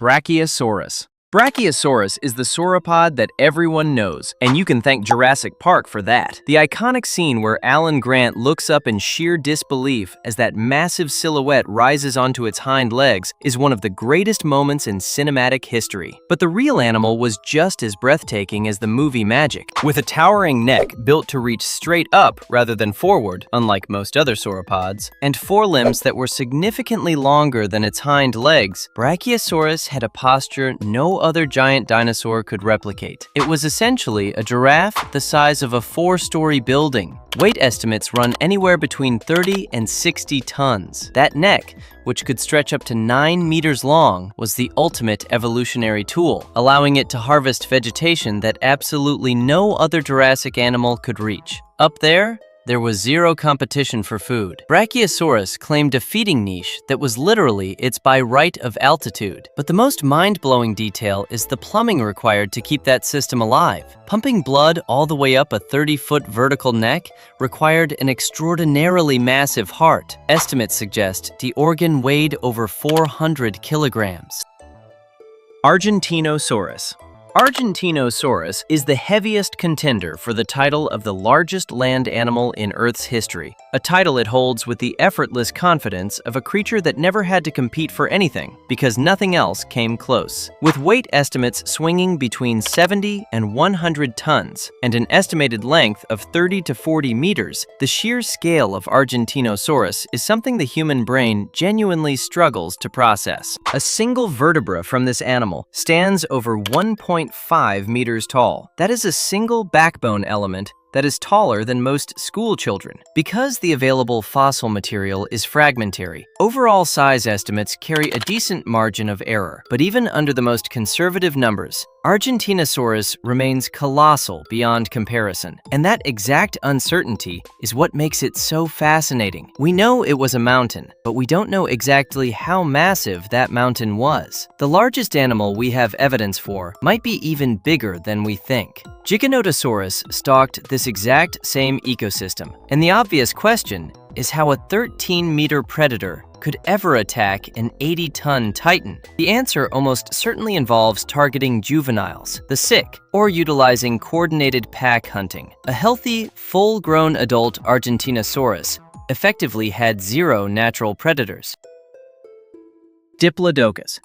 Brachiosaurus. Brachiosaurus is the sauropod that everyone knows, and you can thank Jurassic Park for that. The iconic scene where Alan Grant looks up in sheer disbelief as that massive silhouette rises onto its hind legs is one of the greatest moments in cinematic history. But the real animal was just as breathtaking as the movie magic. With a towering neck built to reach straight up rather than forward, unlike most other sauropods, and forelimbs that were significantly longer than its hind legs, Brachiosaurus had a posture no other giant dinosaur could replicate. It was essentially a giraffe the size of a 4-story building. Weight estimates run anywhere between 30 and 60 tons. That neck, which could stretch up to 9 meters long, was the ultimate evolutionary tool, allowing it to harvest vegetation that absolutely no other Jurassic animal could reach. Up there was zero competition for food. Brachiosaurus claimed a feeding niche that was literally its by right of altitude. But the most mind-blowing detail is the plumbing required to keep that system alive. Pumping blood all the way up a 30-foot vertical neck required an extraordinarily massive heart. Estimates suggest the organ weighed over 400 kilograms. Argentinosaurus. Argentinosaurus is the heaviest contender for the title of the largest land animal in Earth's history, a title it holds with the effortless confidence of a creature that never had to compete for anything because nothing else came close. With weight estimates swinging between 70 and 100 tons and an estimated length of 30 to 40 meters, the sheer scale of Argentinosaurus is something the human brain genuinely struggles to process. A single vertebra from this animal stands over 1.5 meters tall. That is a single backbone element that is taller than most school children. Because the available fossil material is fragmentary, overall size estimates carry a decent margin of error. But even under the most conservative numbers, Argentinosaurus remains colossal beyond comparison. And that exact uncertainty is what makes it so fascinating. We know it was a mountain, but we don't know exactly how massive that mountain was. The largest animal we have evidence for might be even bigger than we think. Giganotosaurus stalked this exact same ecosystem, and the obvious question is how a 13-meter predator could ever attack an 80-ton titan. The answer almost certainly involves targeting juveniles, the sick, or utilizing coordinated pack hunting. A healthy, full-grown adult Argentinosaurus effectively had zero natural predators. Diplodocus.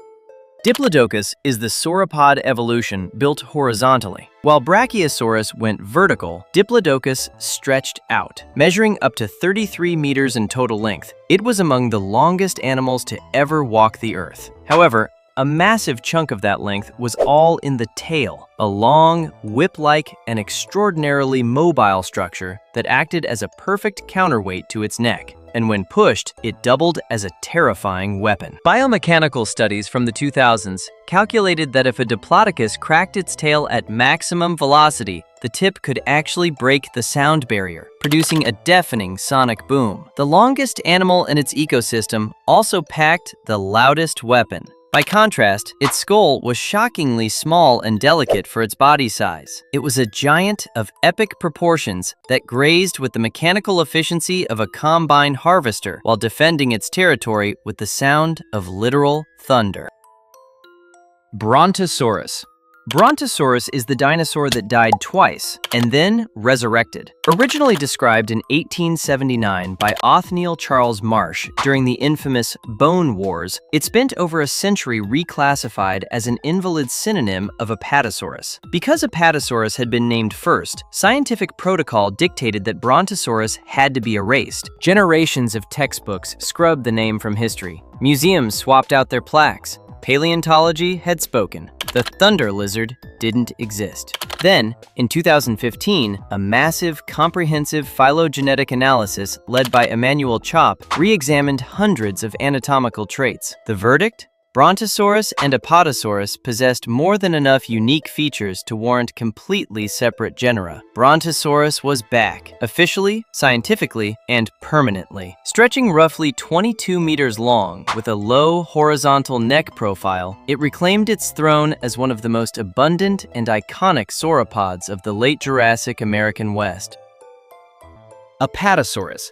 Diplodocus is the sauropod evolution built horizontally. While Brachiosaurus went vertical, Diplodocus stretched out, measuring up to 33 meters in total length. It was among the longest animals to ever walk the earth. However, a massive chunk of that length was all in the tail, a long, whip-like, and extraordinarily mobile structure that acted as a perfect counterweight to its neck. And when pushed, it doubled as a terrifying weapon. Biomechanical studies from the 2000s calculated that if a Diplodocus cracked its tail at maximum velocity, the tip could actually break the sound barrier, producing a deafening sonic boom. The longest animal in its ecosystem also packed the loudest weapon. By contrast, its skull was shockingly small and delicate for its body size. It was a giant of epic proportions that grazed with the mechanical efficiency of a combine harvester while defending its territory with the sound of literal thunder. Brontosaurus. Brontosaurus is the dinosaur that died twice and then resurrected. Originally described in 1879 by Othniel Charles Marsh during the infamous Bone Wars, it spent over a century reclassified as an invalid synonym of Apatosaurus. Because Apatosaurus had been named first, scientific protocol dictated that Brontosaurus had to be erased. Generations of textbooks scrubbed the name from history. Museums swapped out their plaques. Paleontology had spoken. The thunder lizard didn't exist. Then, in 2015, a massive, comprehensive phylogenetic analysis led by Emmanuel Chop re-examined hundreds of anatomical traits. The verdict? Brontosaurus and Apatosaurus possessed more than enough unique features to warrant completely separate genera. Brontosaurus was back, officially, scientifically, and permanently. Stretching roughly 22 meters long with a low horizontal neck profile, it reclaimed its throne as one of the most abundant and iconic sauropods of the late Jurassic American West. Apatosaurus.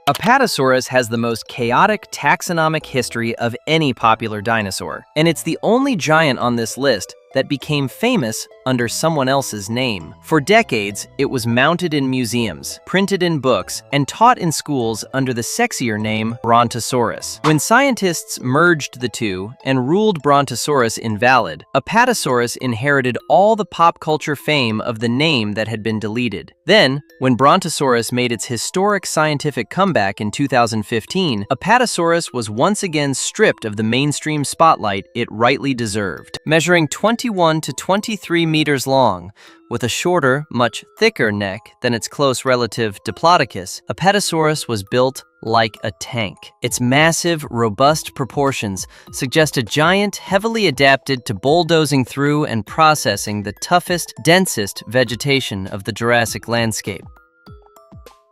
Apatosaurus has the most chaotic taxonomic history of any popular dinosaur, and it's the only giant on this list that became famous under someone else's name. For decades, it was mounted in museums, printed in books, and taught in schools under the sexier name Brontosaurus. When scientists merged the two and ruled Brontosaurus invalid, Apatosaurus inherited all the pop culture fame of the name that had been deleted. Then, when Brontosaurus made its historic scientific comeback in 2015, Apatosaurus was once again stripped of the mainstream spotlight it rightly deserved. Measuring 21 to 23 meters long, with a shorter, much thicker neck than its close relative Diplodocus, Apatosaurus was built like a tank. Its massive, robust proportions suggest a giant heavily adapted to bulldozing through and processing the toughest, densest vegetation of the Jurassic landscape.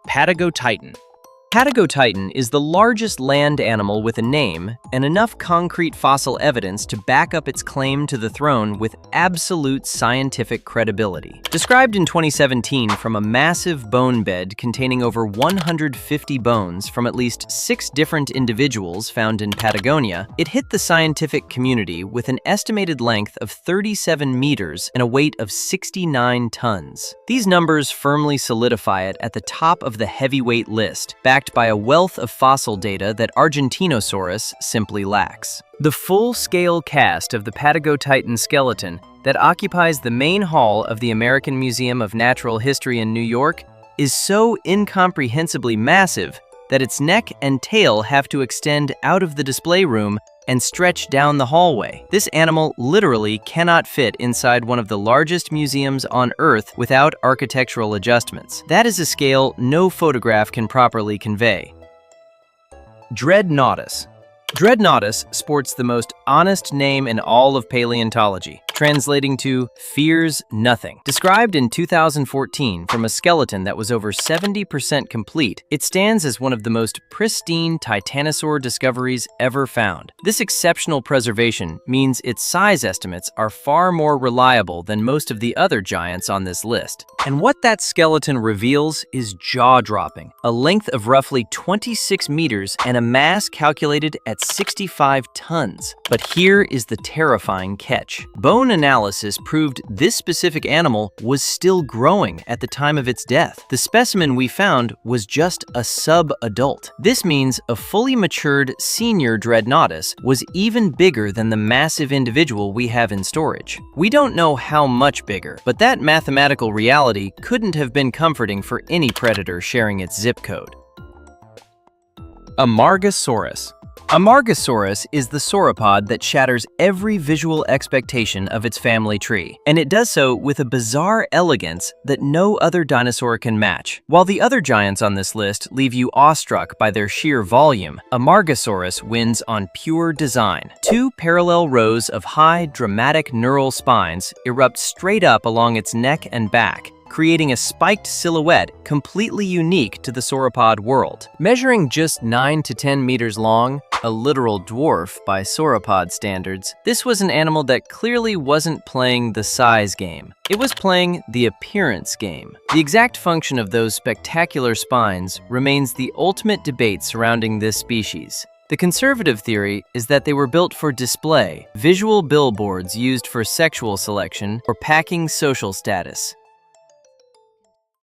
Patagotitan. Patagotitan is the largest land animal with a name and enough concrete fossil evidence to back up its claim to the throne with absolute scientific credibility. Described in 2017 from a massive bone bed containing over 150 bones from at least 6 different individuals found in Patagonia, it hit the scientific community with an estimated length of 37 meters and a weight of 69 tons. These numbers firmly solidify it at the top of the heavyweight list, backed by a wealth of fossil data that Argentinosaurus simply lacks. The full-scale cast of the Patagotitan skeleton that occupies the main hall of the American Museum of Natural History in New York is so incomprehensibly massive that its neck and tail have to extend out of the display room and stretch down the hallway. This animal literally cannot fit inside one of the largest museums on Earth without architectural adjustments. That is a scale no photograph can properly convey. Dreadnoughtus. Dreadnoughtus sports the most honest name in all of paleontology, translating to fears nothing. Described in 2014 from a skeleton that was over 70% complete, it stands as one of the most pristine titanosaur discoveries ever found. This exceptional preservation means its size estimates are far more reliable than most of the other giants on this list. And what that skeleton reveals is jaw-dropping. A length of roughly 26 meters and a mass calculated at 65 tons. But here is the terrifying catch. Bone analysis proved this specific animal was still growing at the time of its death. The specimen we found was just a sub-adult. This means a fully matured senior Dreadnoughtus was even bigger than the massive individual we have in storage. We don't know how much bigger, but that mathematical reality couldn't have been comforting for any predator sharing its zip code. Amargasaurus. Amargasaurus is the sauropod that shatters every visual expectation of its family tree, and it does so with a bizarre elegance that no other dinosaur can match. While the other giants on this list leave you awestruck by their sheer volume, Amargasaurus wins on pure design. 2 parallel rows of high, dramatic neural spines erupt straight up along its neck and back, creating a spiked silhouette completely unique to the sauropod world. Measuring just 9 to 10 meters long, a literal dwarf by sauropod standards, this was an animal that clearly wasn't playing the size game. It was playing the appearance game. The exact function of those spectacular spines remains the ultimate debate surrounding this species. The conservative theory is that they were built for display, visual billboards used for sexual selection or packing social status.